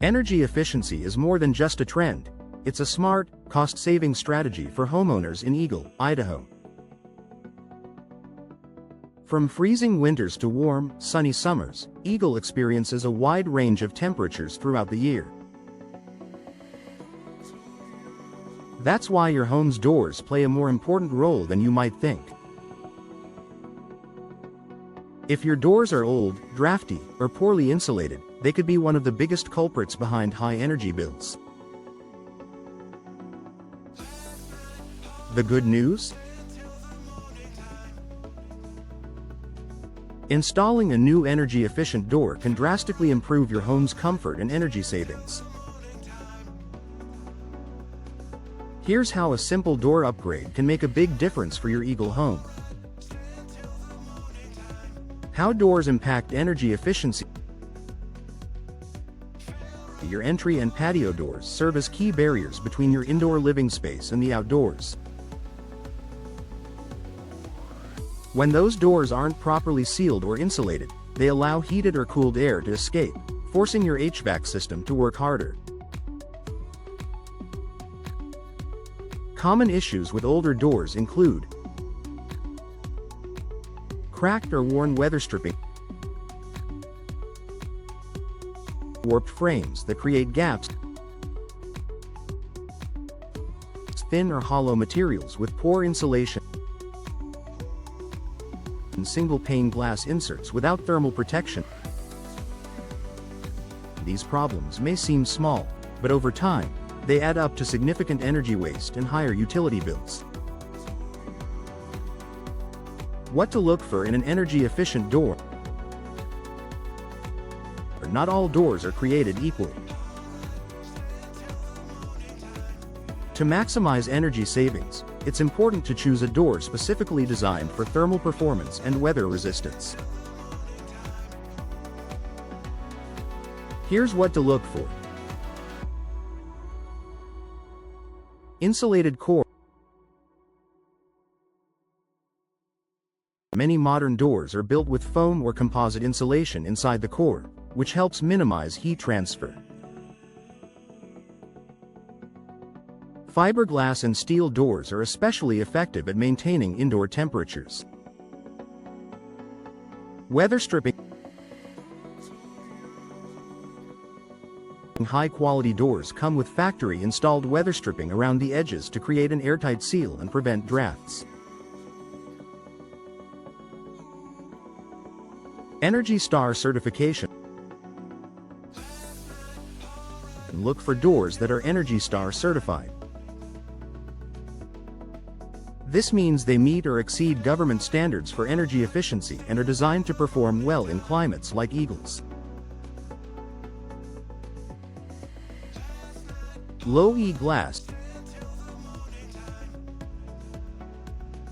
Energy efficiency is more than just a trend. It's a smart, cost-saving strategy for homeowners in Eagle, Idaho. From freezing winters to warm, sunny summers, Eagle experiences a wide range of temperatures throughout the year. That's why your home's doors play a more important role than you might think. If your doors are old, drafty, or poorly insulated, they could be one of the biggest culprits behind high energy bills. The good news? Installing a new energy-efficient door can drastically improve your home's comfort and energy savings. Here's how a simple door upgrade can make a big difference for your Eagle home. How doors impact energy efficiency. Your entry and patio doors serve as key barriers between your indoor living space and the outdoors. When those doors aren't properly sealed or insulated, they allow heated or cooled air to escape, forcing your HVAC system to work harder. Common issues with older doors include cracked or worn weather stripping, warped frames that create gaps, thin or hollow materials with poor insulation, and single-pane glass inserts without thermal protection. These problems may seem small, but over time, they add up to significant energy waste and higher utility bills. What to look for in an energy-efficient door? Not all doors are created equal. To maximize energy savings, it's important to choose a door specifically designed for thermal performance and weather resistance. Here's what to look for. Insulated core. Many modern doors are built with foam or composite insulation inside the core, which helps minimize heat transfer. Fiberglass and steel doors are especially effective at maintaining indoor temperatures. Weather stripping. High-quality doors come with factory-installed weather stripping around the edges to create an airtight seal and prevent drafts. Energy Star certification. Look for doors that are Energy Star certified. This means they meet or exceed government standards for energy efficiency and are designed to perform well in climates like Eagle's. Low E glass.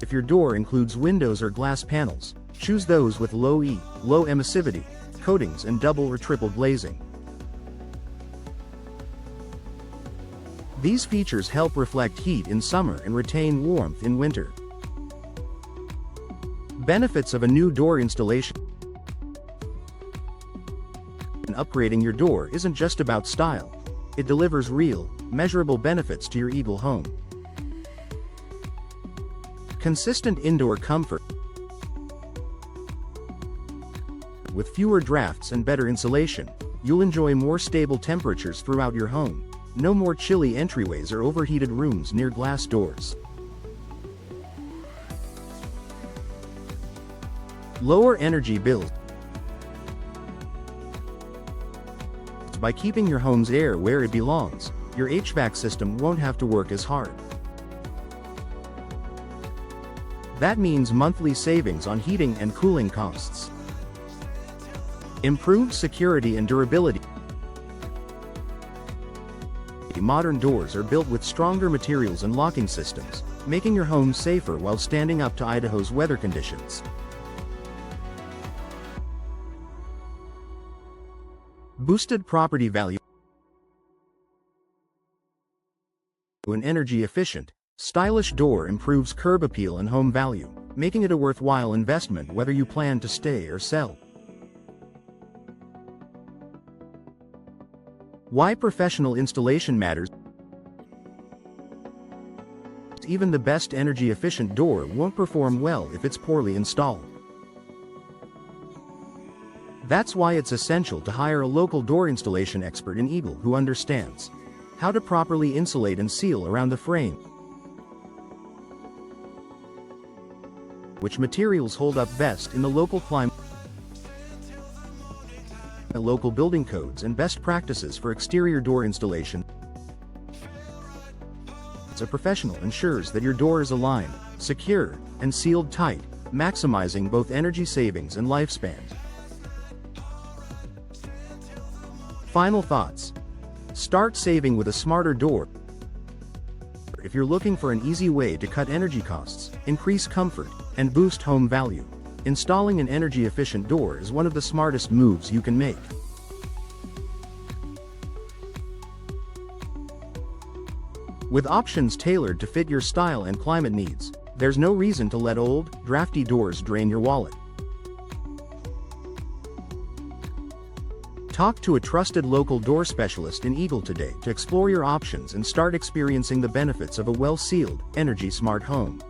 If your door includes windows or glass panels, choose those with low E, low emissivity coatings and double or triple glazing. These features help reflect heat in summer and retain warmth in winter. Benefits of a new door installation. Upgrading your door isn't just about style. It delivers real, measurable benefits to your Eagle home. Consistent indoor comfort. With fewer drafts and better insulation, you'll enjoy more stable temperatures throughout your home. No more chilly entryways or overheated rooms near glass doors. Lower energy bills. By keeping your home's air where it belongs, your HVAC system won't have to work as hard. That means monthly savings on heating and cooling costs. Improved security and durability. Modern doors are built with stronger materials and locking systems, making your home safer while standing up to Idaho's weather conditions. Boosted property value. An energy-efficient, stylish door improves curb appeal and home value, making it a worthwhile investment whether you plan to stay or sell. Why professional installation matters. Even the best energy-efficient door won't perform well if it's poorly installed. That's why it's essential to hire a local door installation expert in Eagle who understands how to properly insulate and seal around the frame, which materials hold up best in the local climate, local building codes and best practices for exterior door installation. A professional ensures that your door is aligned, secure, and sealed tight, maximizing both energy savings and lifespan. Final thoughts. Start saving with a smarter door. If you're looking for an easy way to cut energy costs, increase comfort, and boost home value, installing an energy-efficient door is one of the smartest moves you can make. With options tailored to fit your style and climate needs, there's no reason to let old, drafty doors drain your wallet. Talk to a trusted local door specialist in Eagle today to explore your options and start experiencing the benefits of a well-sealed, energy-smart home.